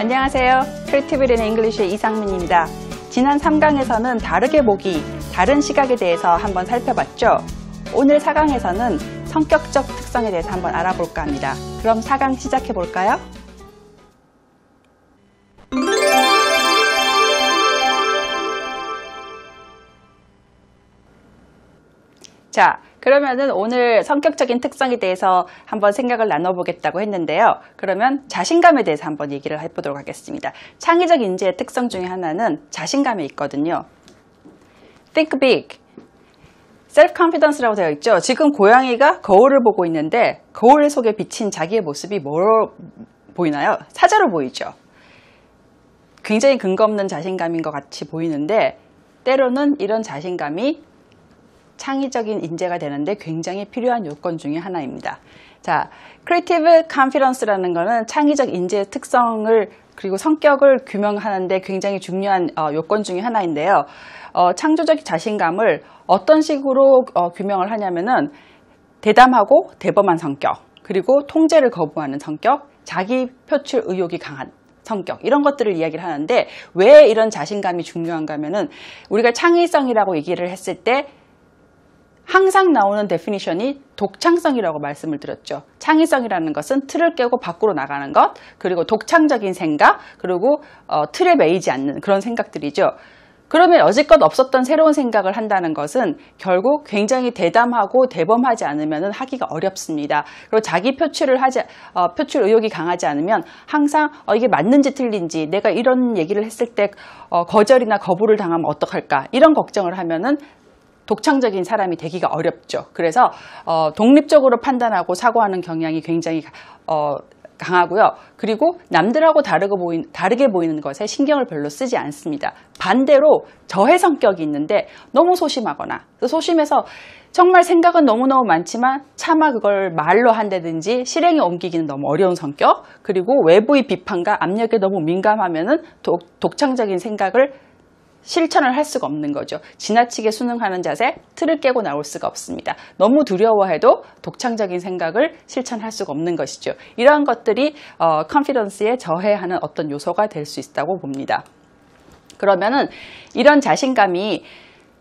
안녕하세요. 크리에이티브 리딩 잉글리시의 이상민입니다. 지난 3강에서는 다르게 보기, 다른 시각에 대해서 한번 살펴봤죠. 오늘 4강에서는 성격적 특성에 대해서 한번 알아볼까 합니다. 그럼 4강 시작해 볼까요? 자, 그러면은 오늘 성격적인 특성에 대해서 한번 생각을 나눠보겠다고 했는데요. 그러면 자신감에 대해서 한번 얘기를 해보도록 하겠습니다. 창의적 인재의 특성 중에 하나는 자신감에 있거든요. Think big. Self-confidence라고 되어 있죠. 지금 고양이가 거울을 보고 있는데 거울 속에 비친 자기의 모습이 뭐로 보이나요? 사자로 보이죠. 굉장히 근거 없는 자신감인 것 같이 보이는데 때로는 이런 자신감이 창의적인 인재가 되는데 굉장히 필요한 요건 중에 하나입니다. 자, Creative Confidence라는 거는 창의적 인재의 특성을 그리고 성격을 규명하는데 굉장히 중요한 요건 중에 하나인데요. 창조적 자신감을 어떤 식으로 규명을 하냐면은 대담하고 대범한 성격, 그리고 통제를 거부하는 성격, 자기 표출 의욕이 강한 성격, 이런 것들을 이야기를 하는데 왜 이런 자신감이 중요한가 하면은 우리가 창의성이라고 얘기를 했을 때 항상 나오는 데피니션이 독창성이라고 말씀을 드렸죠. 창의성이라는 것은 틀을 깨고 밖으로 나가는 것, 그리고 독창적인 생각, 그리고 틀에 매이지 않는 그런 생각들이죠. 그러면 여지껏 없었던 새로운 생각을 한다는 것은 결국 굉장히 대담하고 대범하지 않으면 하기가 어렵습니다. 그리고 자기 표출 의욕이 강하지 않으면 항상 이게 맞는지 틀린지, 내가 이런 얘기를 했을 때 거절이나 거부를 당하면 어떡할까, 이런 걱정을 하면은 독창적인 사람이 되기가 어렵죠. 그래서 독립적으로 판단하고 사고하는 경향이 굉장히 강하고요. 그리고 남들하고 다르게 보이는 것에 신경을 별로 쓰지 않습니다. 반대로 저의 성격이 있는데 너무 소심하거나, 소심해서 정말 생각은 너무너무 많지만 차마 그걸 말로 한다든지 실행에 옮기기는 너무 어려운 성격, 그리고 외부의 비판과 압력에 너무 민감하면은 독창적인 생각을 실천을 할 수가 없는 거죠. 지나치게 순응하는 자세, 틀을 깨고 나올 수가 없습니다. 너무 두려워해도 독창적인 생각을 실천할 수가 없는 것이죠. 이러한 것들이 컨피던스에 저해하는 어떤 요소가 될 수 있다고 봅니다. 그러면은 이런 자신감이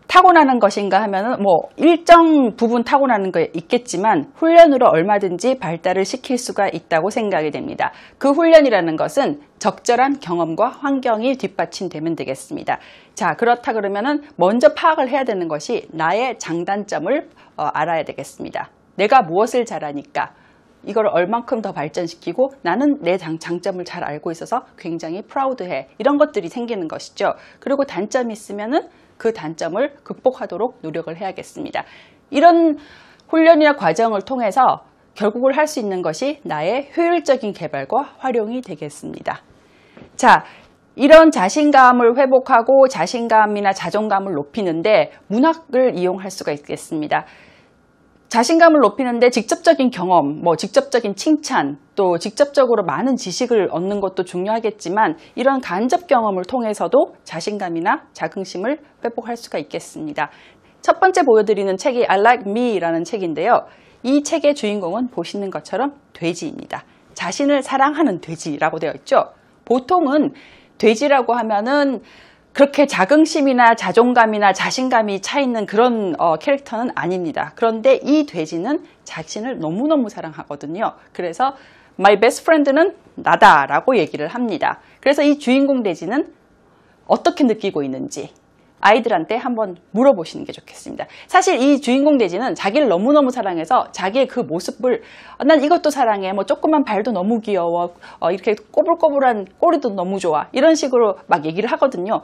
타고나는 것인가 하면은 일정 부분 타고나는 거 있겠지만 훈련으로 얼마든지 발달을 시킬 수가 있다고 생각이 됩니다. 그 훈련이라는 것은 적절한 경험과 환경이 뒷받침되면 되겠습니다. 자, 그렇다 그러면은 먼저 파악을 해야 되는 것이 나의 장단점을 알아야 되겠습니다. 내가 무엇을 잘하니까 이걸 얼만큼 더 발전시키고 나는 내 장점을 잘 알고 있어서 굉장히 프라우드해, 이런 것들이 생기는 것이죠. 그리고 단점이 있으면은 그 단점을 극복하도록 노력을 해야겠습니다. 이런 훈련이나 과정을 통해서 결국을 할 수 있는 것이 나의 효율적인 개발과 활용이 되겠습니다. 자, 이런 자신감을 회복하고 자신감이나 자존감을 높이는데 문학을 이용할 수가 있겠습니다. 자신감을 높이는데 직접적인 경험, 직접적인 칭찬, 또 직접적으로 많은 지식을 얻는 것도 중요하겠지만 이런 간접 경험을 통해서도 자신감이나 자긍심을 회복할 수가 있겠습니다. 첫 번째 보여드리는 책이 I Like Me라는 책인데요. 이 책의 주인공은 보시는 것처럼 돼지입니다. 자신을 사랑하는 돼지라고 되어 있죠. 보통은 돼지라고 하면은 그렇게 자긍심이나 자존감이나 자신감이 차 있는 그런 캐릭터는 아닙니다. 그런데 이 돼지는 자신을 너무너무 사랑하거든요. 그래서 My best friend는 나다라고 얘기를 합니다. 그래서 이 주인공 돼지는 어떻게 느끼고 있는지 아이들한테 한번 물어보시는 게 좋겠습니다. 사실 이 주인공 돼지는 자기를 너무너무 사랑해서 자기의 그 모습을 난 이것도 사랑해, 조그만 발도 너무 귀여워, 이렇게 꼬불꼬불한 꼬리도 너무 좋아, 이런 식으로 막 얘기를 하거든요.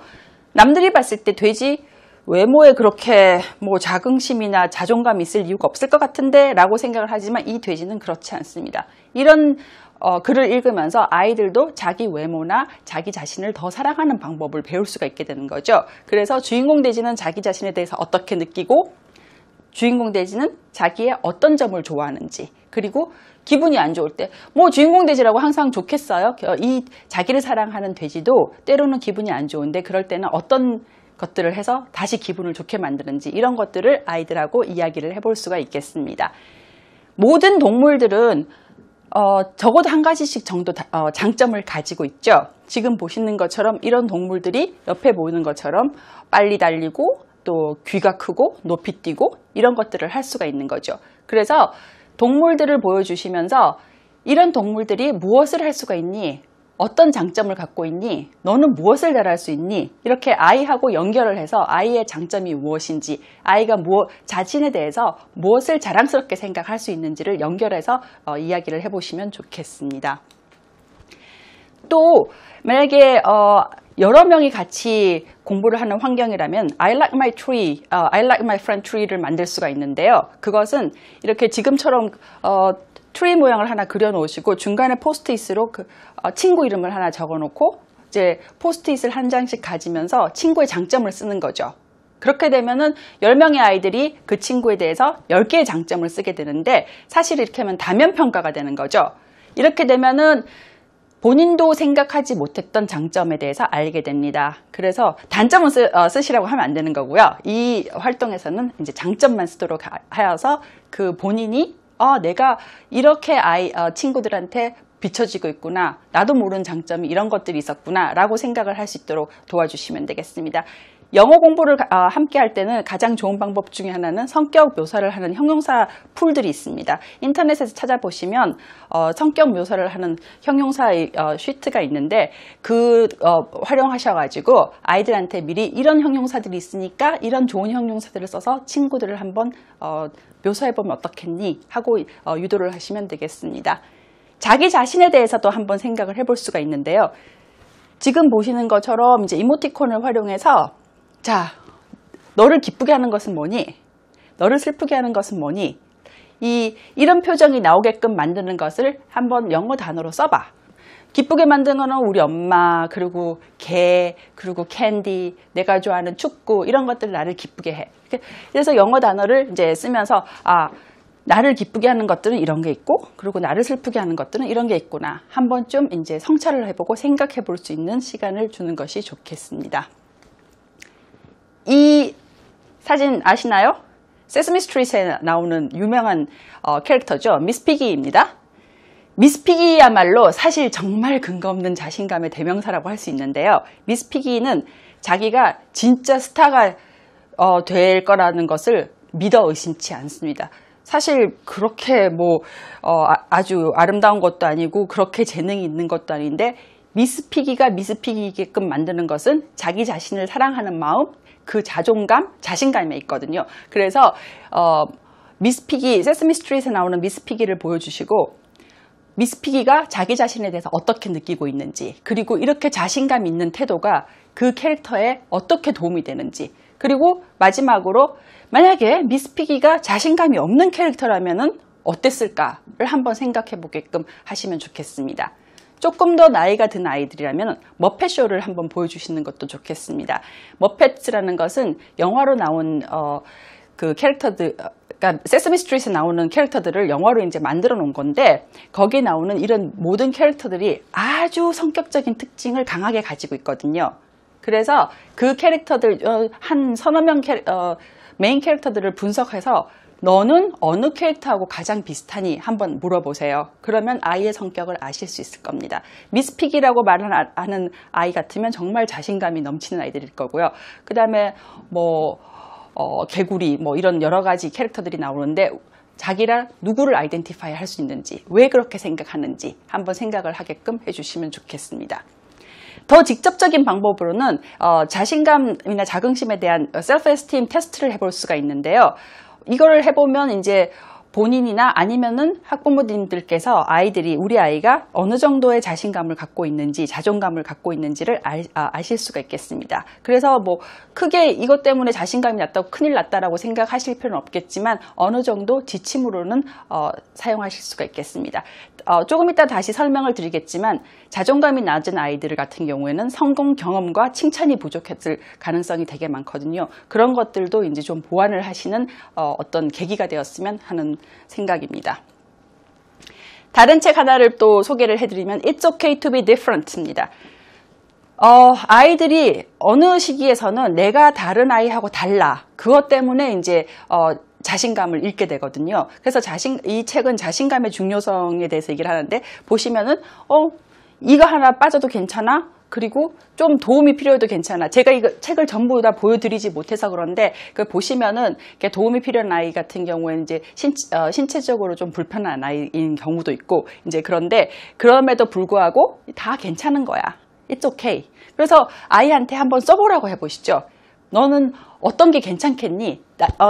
남들이 봤을 때 돼지 외모에 그렇게 자긍심이나 자존감이 있을 이유가 없을 것 같은데 라고 생각을 하지만 이 돼지는 그렇지 않습니다. 이런 글을 읽으면서 아이들도 자기 외모나 자기 자신을 더 사랑하는 방법을 배울 수가 있게 되는 거죠. 그래서 주인공 돼지는 자기 자신에 대해서 어떻게 느끼고, 주인공 돼지는 자기의 어떤 점을 좋아하는지, 그리고 기분이 안 좋을 때 주인공 돼지라고 항상 좋겠어요? 이 자기를 사랑하는 돼지도 때로는 기분이 안 좋은데 그럴 때는 어떤 것들을 해서 다시 기분을 좋게 만드는지, 이런 것들을 아이들하고 이야기를 해볼 수가 있겠습니다. 모든 동물들은 적어도 한 가지씩 정도 장점을 가지고 있죠. 지금 보시는 것처럼 이런 동물들이 옆에 보이는 것처럼 빨리 달리고 또 귀가 크고 높이 뛰고 이런 것들을 할 수가 있는 거죠. 그래서 동물들을 보여주시면서 이런 동물들이 무엇을 할 수가 있니? 어떤 장점을 갖고 있니? 너는 무엇을 잘할 수 있니? 이렇게 아이하고 연결을 해서 아이의 장점이 무엇인지, 아이가 자신에 대해서 무엇을 자랑스럽게 생각할 수 있는지를 연결해서 이야기를 해보시면 좋겠습니다. 또 만약에 여러 명이 같이 공부를 하는 환경이라면 I like my tree, I like my friend tree를 만들 수가 있는데요. 그것은 이렇게 지금처럼 트리 모양을 하나 그려 놓으시고 중간에 포스트잇으로 친구 이름을 하나 적어 놓고 이제 포스트잇을 한 장씩 가지면서 친구의 장점을 쓰는 거죠. 그렇게 되면은 10명의 아이들이 그 친구에 대해서 10개의 장점을 쓰게 되는데 사실 이렇게 하면 다면 평가가 되는 거죠. 이렇게 되면은 본인도 생각하지 못했던 장점에 대해서 알게 됩니다. 그래서 단점은 쓰시라고 하면 안 되는 거고요. 이 활동에서는 이제 장점만 쓰도록 하여서 그 본인이 내가 이렇게 친구들한테 비춰지고 있구나. 나도 모르는 장점이 이런 것들이 있었구나. 라고 생각을 할 수 있도록 도와주시면 되겠습니다. 영어 공부를 함께 할 때는 가장 좋은 방법 중에 하나는 성격 묘사를 하는 형용사 풀들이 있습니다. 인터넷에서 찾아보시면 성격 묘사를 하는 형용사의 시트가 있는데 활용하셔가지고 아이들한테 미리 이런 형용사들이 있으니까 이런 좋은 형용사들을 써서 친구들을 한번 묘사해보면 어떻겠니? 하고 유도를 하시면 되겠습니다. 자기 자신에 대해서도 한번 생각을 해볼 수가 있는데요. 지금 보시는 것처럼 이제 이모티콘을 활용해서 자, 너를 기쁘게 하는 것은 뭐니? 너를 슬프게 하는 것은 뭐니? 이런 표정이 나오게끔 만드는 것을 한번 영어 단어로 써봐. 기쁘게 만드는 거는 우리 엄마, 그리고 개, 그리고 캔디, 내가 좋아하는 축구, 이런 것들 나를 기쁘게 해. 그래서 영어 단어를 이제 쓰면서, 나를 기쁘게 하는 것들은 이런 게 있고, 그리고 나를 슬프게 하는 것들은 이런 게 있구나. 한번 좀 이제 성찰을 해보고 생각해 볼 수 있는 시간을 주는 것이 좋겠습니다. 이 사진 아시나요? 세스미 스트리트에 나오는 유명한 캐릭터죠. 미스 피기입니다. 미스 피기야말로 사실 정말 근거 없는 자신감의 대명사라고 할 수 있는데요. 미스 피기는 자기가 진짜 스타가 될 거라는 것을 믿어 의심치 않습니다. 사실 그렇게 아주 아름다운 것도 아니고 그렇게 재능이 있는 것도 아닌데 미스 피기가 미스 피기게끔 만드는 것은 자기 자신을 사랑하는 마음, 그 자존감, 자신감에 있거든요. 그래서 미스 피기, 세스미 스트리트에 나오는 미스 피기를 보여주시고 미스 피기가 자기 자신에 대해서 어떻게 느끼고 있는지, 그리고 이렇게 자신감 있는 태도가 그 캐릭터에 어떻게 도움이 되는지, 그리고 마지막으로 만약에 미스 피기가 자신감이 없는 캐릭터라면은 어땠을까를 한번 생각해 보게끔 하시면 좋겠습니다. 조금 더 나이가 든 아이들이라면 머펫쇼를 한번 보여주시는 것도 좋겠습니다. 머펫이라는 것은 영화로 나온 그 캐릭터들, 그러니까 세스미 스트리트에 나오는 캐릭터들을 영화로 이제 만들어 놓은 건데 거기에 나오는 이런 모든 캐릭터들이 아주 성격적인 특징을 강하게 가지고 있거든요. 그래서 그 캐릭터들 한 서너 명 메인 캐릭터들을 분석해서 너는 어느 캐릭터하고 가장 비슷하니 한번 물어보세요. 그러면 아이의 성격을 아실 수 있을 겁니다. 미스 피기라고 말하는 아이 같으면 정말 자신감이 넘치는 아이들일 거고요. 그 다음에 개구리 이런 여러 가지 캐릭터들이 나오는데 자기랑 누구를 아이덴티파이 할 수 있는지, 왜 그렇게 생각하는지 한번 생각을 하게끔 해주시면 좋겠습니다. 더 직접적인 방법으로는 자신감이나 자긍심에 대한 셀프 에스팀 테스트를 해볼 수가 있는데요. 이거를 해보면 이제 본인이나 아니면은 학부모님들께서 우리 아이가 어느 정도의 자신감을 갖고 있는지, 자존감을 갖고 있는지를 아실 수가 있겠습니다. 그래서 크게 이것 때문에 자신감이 낮다고 큰일 났다라고 생각하실 필요는 없겠지만 어느 정도 지침으로는 사용하실 수가 있겠습니다. 조금 이따 다시 설명을 드리겠지만 자존감이 낮은 아이들 같은 경우에는 성공 경험과 칭찬이 부족했을 가능성이 되게 많거든요. 그런 것들도 이제 좀 보완을 하시는 어떤 계기가 되었으면 하는 생각입니다. 다른 책 하나를 또 소개를 해드리면 It's okay to be different입니다. 아이들이 어느 시기에서는 내가 다른 아이하고 달라. 그것 때문에 이제 자신감을 잃게 되거든요. 그래서 이 책은 자신감의 중요성에 대해서 얘기를 하는데, 보시면은 이거 하나 빠져도 괜찮아? 그리고 좀 도움이 필요해도 괜찮아. 제가 이거 책을 전부 다 보여드리지 못해서 그런데, 그 보시면은 도움이 필요한 아이 같은 경우에는 이제 신체적으로 좀 불편한 아이인 경우도 있고, 이제 그런데 그럼에도 불구하고 다 괜찮은 거야. It's okay. 그래서 아이한테 한번 써보라고 해보시죠. 너는 어떤 게 괜찮겠니?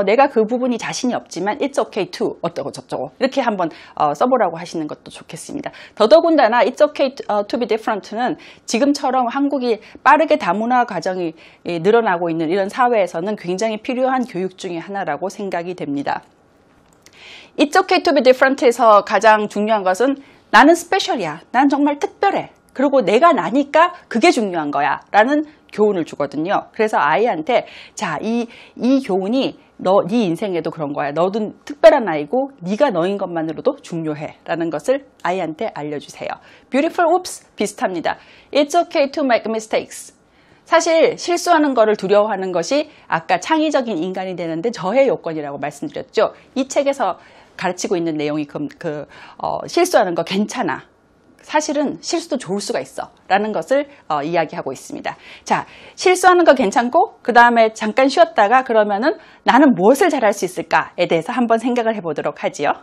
내가 그 부분이 자신이 없지만 It's okay to 어쩌고 저쩌고 이렇게 한번 써보라고 하시는 것도 좋겠습니다. 더더군다나 It's okay to be different는 지금처럼 한국이 빠르게 다문화 과정이 늘어나고 있는 이런 사회에서는 굉장히 필요한 교육 중에 하나라고 생각이 됩니다. It's okay to be different에서 가장 중요한 것은 나는 스페셜이야. 난 정말 특별해. 그리고 내가 나니까 그게 중요한 거야 라는 교훈을 주거든요. 그래서 아이한테 이 교훈이 네 인생에도 그런 거야. 너도 특별한 아이고 네가 너인 것만으로도 중요해 라는 것을 아이한테 알려주세요. Beautiful oops 비슷합니다. It's okay to make mistakes. 사실 실수하는 거를 두려워하는 것이 아까 창의적인 인간이 되는데 저해 요건이라고 말씀드렸죠. 이 책에서 가르치고 있는 내용이 실수하는 거 괜찮아. 사실은 실수도 좋을 수가 있어 라는 것을 이야기하고 있습니다. 자, 실수하는 거 괜찮고 그 다음에 잠깐 쉬었다가 그러면은 나는 무엇을 잘할 수 있을까에 대해서 한번 생각을 해보도록 하지요.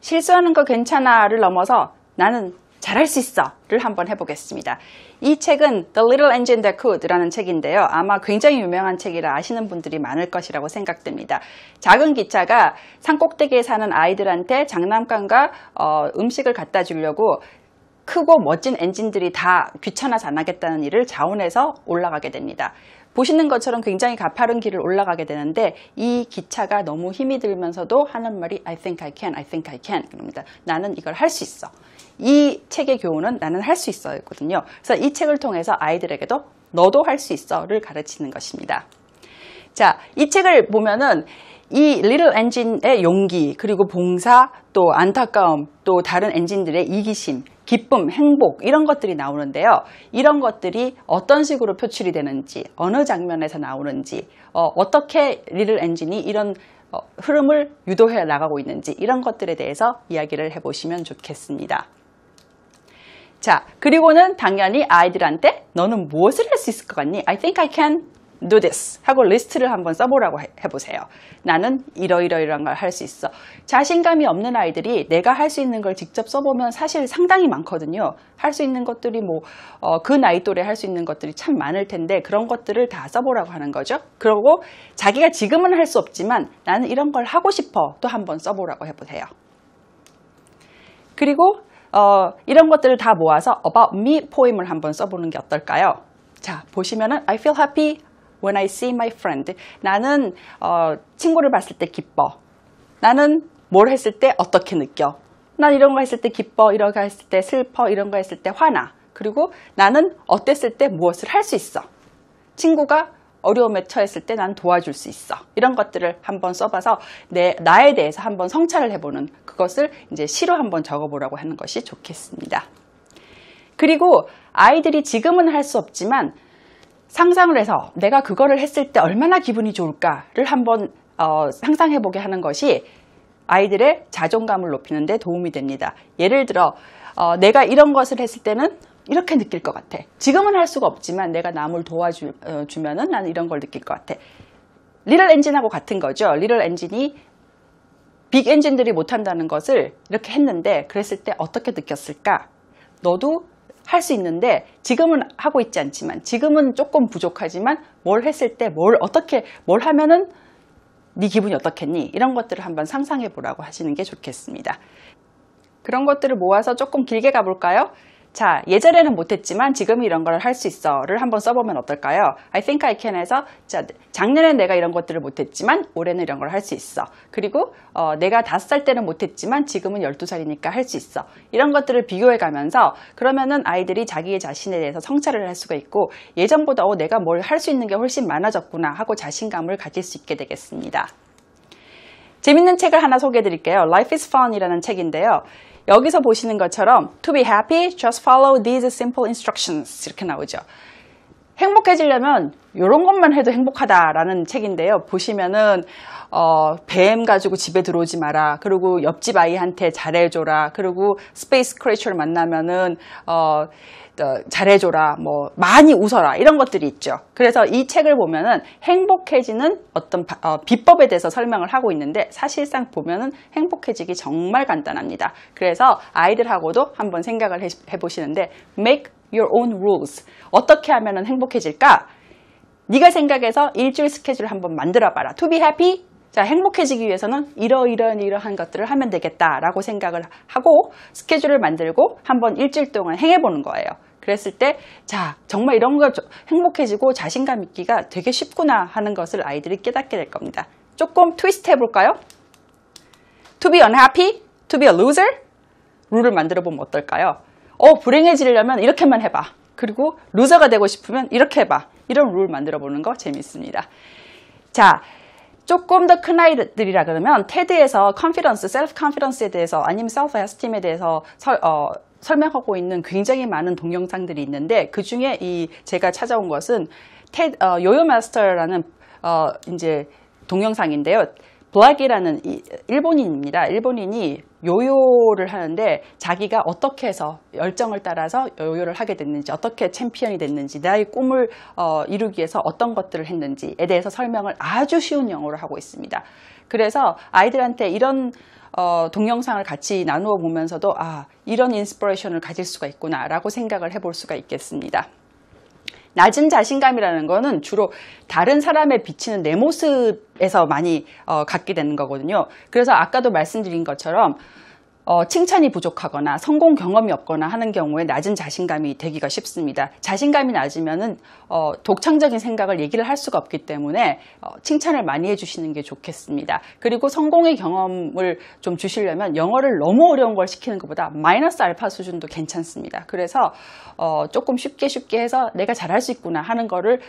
실수하는 거 괜찮아를 넘어서 나는 잘할 수 있어를 한번 해보겠습니다. 이 책은 The Little Engine That Could라는 책인데요. 아마 굉장히 유명한 책이라 아시는 분들이 많을 것이라고 생각됩니다. 작은 기차가 산꼭대기에 사는 아이들한테 장난감과 음식을 갖다 주려고 크고 멋진 엔진들이 다 귀찮아서 안 하겠다는 일을 자원해서 올라가게 됩니다. 보시는 것처럼 굉장히 가파른 길을 올라가게 되는데 이 기차가 너무 힘이 들면서도 하는 말이 I think I can, I think I can 그럽니다. 나는 이걸 할 수 있어. 이 책의 교훈은 나는 할 수 있어 였거든요. 그래서 이 책을 통해서 아이들에게도 너도 할 수 있어를 가르치는 것입니다. 자, 이 책을 보면은 이 Little Engine의 용기, 그리고 봉사, 또 안타까움, 또 다른 엔진들의 이기심, 기쁨, 행복 이런 것들이 나오는데요. 이런 것들이 어떤 식으로 표출이 되는지, 어느 장면에서 나오는지, 어떻게 Little Engine이 이런 흐름을 유도해 나가고 있는지 이런 것들에 대해서 이야기를 해보시면 좋겠습니다. 자, 그리고는 당연히 아이들한테 너는 무엇을 할 수 있을 것 같니? I think I can do this 하고 리스트를 한번 써보라고 해보세요. 나는 이러이러이러한 걸 할 수 있어. 자신감이 없는 아이들이 내가 할 수 있는 걸 직접 써보면 사실 상당히 많거든요. 할 수 있는 것들이 그 나이 또래 할 수 있는 것들이 참 많을 텐데 그런 것들을 다 써보라고 하는 거죠. 그리고 자기가 지금은 할 수 없지만 나는 이런 걸 하고 싶어 또 한번 써보라고 해보세요. 그리고 이런 것들을 다 모아서 About Me 포임을 한번 써보는 게 어떨까요? 자, 보시면은 I feel happy when I see my friend. 나는 친구를 봤을 때 기뻐. 나는 뭘 했을 때 어떻게 느껴. 난 이런 거 했을 때 기뻐. 이런 거 했을 때 슬퍼. 이런 거 했을 때 화나. 그리고 나는 어땠을 때 무엇을 할 수 있어. 친구가 어려움에 처했을 때 난 도와줄 수 있어. 이런 것들을 한번 써봐서 나에 대해서 한번 성찰을 해보는 그것을 이제 시로 한번 적어보라고 하는 것이 좋겠습니다. 그리고 아이들이 지금은 할 수 없지만 상상을 해서 내가 그거를 했을 때 얼마나 기분이 좋을까를 한번 상상해보게 하는 것이 아이들의 자존감을 높이는 데 도움이 됩니다. 예를 들어 내가 이런 것을 했을 때는 이렇게 느낄 것 같아. 지금은 할 수가 없지만 내가 남을 도와주면은 나는 이런 걸 느낄 것 같아. 리틀 엔진하고 같은 거죠. 리틀 엔진이 빅 엔진들이 못한다는 것을 이렇게 했는데 그랬을 때 어떻게 느꼈을까? 너도 할 수 있는데 지금은 하고 있지 않지만 지금은 조금 부족하지만 뭘 했을 때 뭘 하면은 네 기분이 어떻겠니? 이런 것들을 한번 상상해 보라고 하시는 게 좋겠습니다. 그런 것들을 모아서 조금 길게 가볼까요? 자, 예전에는 못했지만 지금 이런 걸 할 수 있어를 한번 써보면 어떨까요? I think I can에서 작년엔 내가 이런 것들을 못했지만 올해는 이런 걸 할 수 있어. 그리고 내가 5살 때는 못했지만 지금은 12살이니까 할 수 있어. 이런 것들을 비교해 가면서 그러면은 아이들이 자기 자신에 대해서 성찰을 할 수가 있고 예전보다 내가 뭘 할 수 있는 게 훨씬 많아졌구나 하고 자신감을 가질 수 있게 되겠습니다. 재밌는 책을 하나 소개해 드릴게요. Life is Fun 이라는 책인데요. 여기서 보시는 것처럼 to be happy, just follow these simple instructions 이렇게 나오죠. 행복해지려면 이런 것만 해도 행복하다라는 책인데요. 보시면은 뱀 가지고 집에 들어오지 마라. 그리고 옆집 아이한테 잘해줘라. 그리고 스페이스 크리처를 만나면은 잘해줘라. 뭐 많이 웃어라. 이런 것들이 있죠. 그래서 이 책을 보면은 행복해지는 어떤 비법에 대해서 설명을 하고 있는데 사실상 보면은 행복해지기 정말 간단합니다. 그래서 아이들하고도 한번 생각을 해보시는데 make your own rules. 어떻게 하면 행복해질까? 네가 생각해서 일주일 스케줄을 한번 만들어봐라. To be happy? 자, 행복해지기 위해서는 이러한 것들을 하면 되겠다라고 생각을 하고 스케줄을 만들고 한번 일주일 동안 행해보는 거예요. 그랬을 때, 자, 정말 이런 거 행복해지고 자신감 있기가 되게 쉽구나 하는 것을 아이들이 깨닫게 될 겁니다. 조금 트위스트 해볼까요? To be unhappy? To be a loser? 룰을 만들어 보면 어떨까요? 불행해지려면 이렇게만 해봐. 그리고 루저가 되고 싶으면 이렇게 해봐. 이런 룰 만들어 보는 거 재밌습니다. 자, 조금 더 큰 아이들이라 그러면 테드에서 컨피던스, 셀프 컨피던스에 대해서 아니면 셀프 에스팀에 대해서 설명하고 있는 굉장히 많은 동영상들이 있는데 그 중에 제가 찾아온 것은 요요 마스터라는 이제 동영상인데요. 블랙이라는 일본인입니다. 일본인이 요요를 하는데 자기가 어떻게 해서 열정을 따라서 요요를 하게 됐는지, 어떻게 챔피언이 됐는지, 나의 꿈을 이루기 위해서 어떤 것들을 했는지에 대해서 설명을 아주 쉬운 영어로 하고 있습니다. 그래서 아이들한테 이런 동영상을 같이 나누어 보면서도 이런 인스피레이션을 가질 수가 있구나 라고 생각을 해볼 수가 있겠습니다. 낮은 자신감이라는 거는 주로 다른 사람에 비치는 내 모습에서 많이 갖게 되는 거거든요. 그래서 아까도 말씀드린 것처럼 칭찬이 부족하거나 성공 경험이 없거나 하는 경우에 낮은 자신감이 되기가 쉽습니다. 자신감이 낮으면은 독창적인 생각을 얘기를 할 수가 없기 때문에 칭찬을 많이 해주시는 게 좋겠습니다. 그리고 성공의 경험을 좀 주시려면 영어를 너무 어려운 걸 시키는 것보다 마이너스 알파 수준도 괜찮습니다. 그래서 조금 쉽게 해서 내가 잘할 수 있구나 하는 거를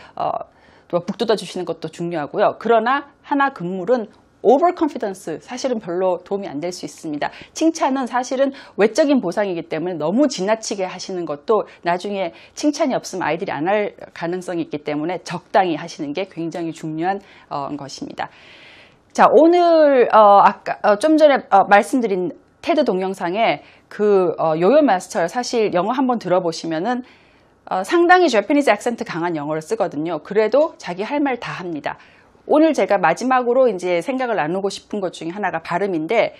북돋아 주시는 것도 중요하고요. 그러나 하나 금물은 오버컨피던스 사실은 별로 도움이 안 될 수 있습니다. 칭찬은 사실은 외적인 보상이기 때문에 너무 지나치게 하시는 것도 나중에 칭찬이 없으면 아이들이 안 할 가능성이 있기 때문에 적당히 하시는 게 굉장히 중요한 것입니다. 자, 오늘 아까 좀 전에 말씀드린 테드 동영상에 요요 마스터 사실 영어 한번 들어보시면은 상당히 재패니즈 액센트 강한 영어를 쓰거든요. 그래도 자기 할 말 다 합니다. 오늘 제가 마지막으로 이제 생각을 나누고 싶은 것 중에 하나가 발음인데,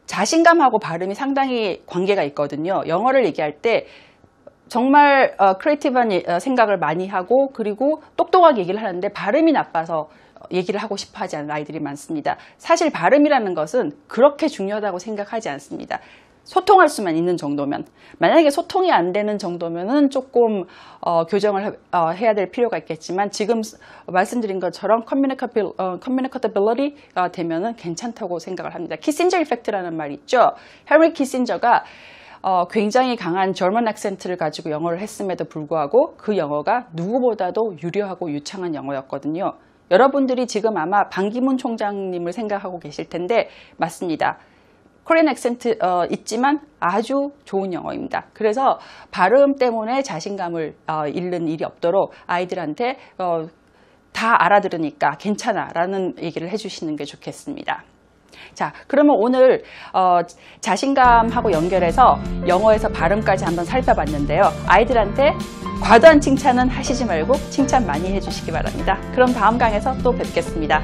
자신감하고 발음이 상당히 관계가 있거든요. 영어를 얘기할 때 정말 크리에이티브한 생각을 많이 하고 그리고 똑똑하게 얘기를 하는데 발음이 나빠서 얘기를 하고 싶어 하지 않는 아이들이 많습니다. 사실 발음이라는 것은 그렇게 중요하다고 생각하지 않습니다. 소통할 수만 있는 정도면, 만약에 소통이 안 되는 정도면은 조금 교정을 해야 될 필요가 있겠지만 지금 말씀드린 것처럼 커뮤니커터빌리티가 되면은 괜찮다고 생각을 합니다. 키신저 이펙트라는 말이 있죠. 헨리 키신저가 굉장히 강한 저먼 액센트를 가지고 영어를 했음에도 불구하고 그 영어가 누구보다도 유려하고 유창한 영어였거든요. 여러분들이 지금 아마 반기문 총장님을 생각하고 계실 텐데 맞습니다. 코리안 액센트 있지만 아주 좋은 영어입니다. 그래서 발음 때문에 자신감을 잃는 일이 없도록 아이들한테 다 알아들으니까 괜찮아 라는 얘기를 해주시는 게 좋겠습니다. 자, 그러면 오늘 자신감하고 연결해서 영어에서 발음까지 한번 살펴봤는데요. 아이들한테 과도한 칭찬은 하시지 말고 칭찬 많이 해주시기 바랍니다. 그럼 다음 강에서 또 뵙겠습니다.